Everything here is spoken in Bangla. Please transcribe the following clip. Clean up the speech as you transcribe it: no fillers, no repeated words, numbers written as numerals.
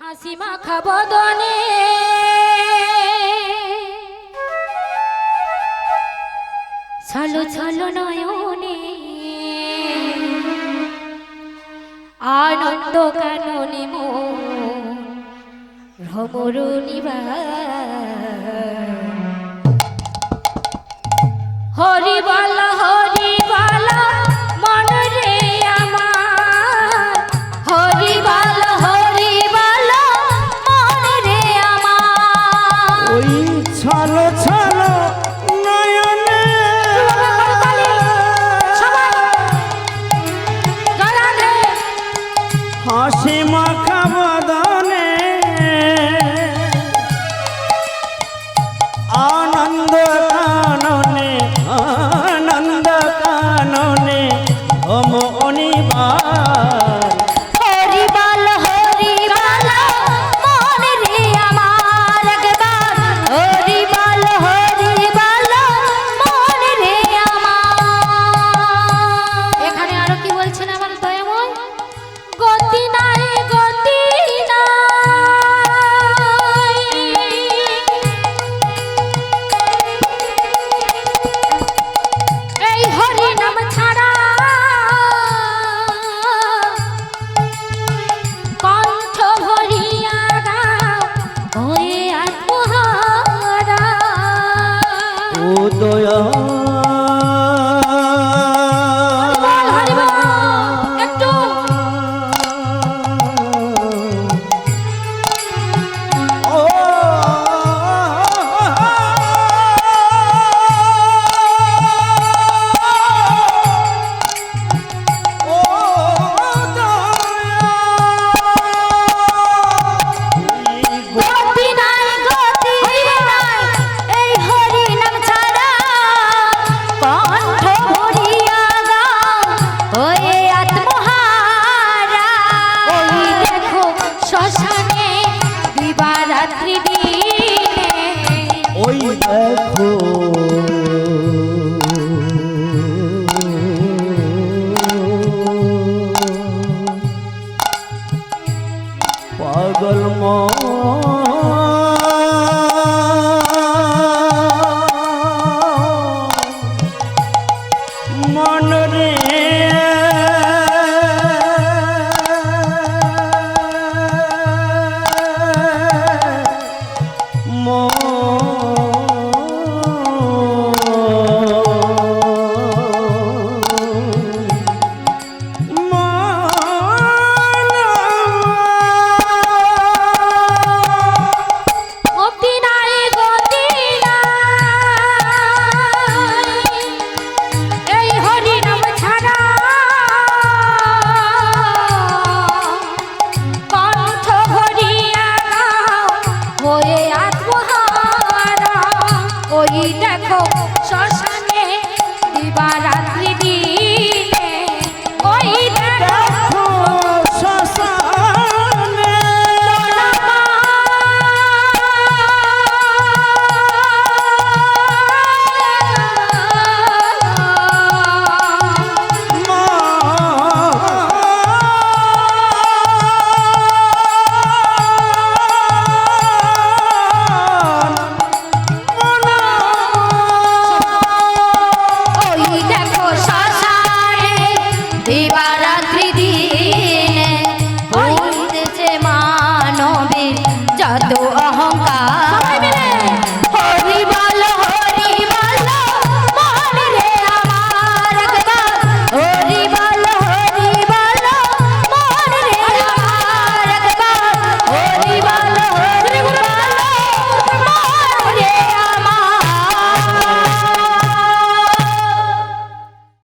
হাসি মাখা বদনে ছলো ছলো নয়নে আনন্দ কাননে মন ভ্রমর নিবার হরি বল হরি বল মন রে আমার হরি বল হরি বল মন রে আমার ওই ছলো ছলো নয়নে হাসি মাখা বদনে আনন্দ কাননে ওম অনিবার হরি বল হরি বল মন রে আমার একবার হরি বল মন রে আমার এখানে আরো কি বলছেন আমার দয়াময় গতি নাই এই হরি নাম ছাড়া কণ্ঠ ভরিয়া গাও হয়ে আত্মহারা ও দয়া একটু ও গতি নাই এই হরি নাম ছাড়া কণ্ঠ ভরিয়া গাও হয়ে আত্মহারা ওই দেখো শ্মশানে দিবারাত্রি দিনে ওই দেখো পাগল মন রে গতি নাই এই হরি নাম ছাড়া কণ্ঠ ভরিয়া গাও হয়ে আত্মহারা ওই দেখো শ্মশানে দিবারাত্রি দিনে ওই দেখো শ্মশানে ওই দেখো শ্মশানে দিবারাত্রি দিনে হইতেছে মানবের যত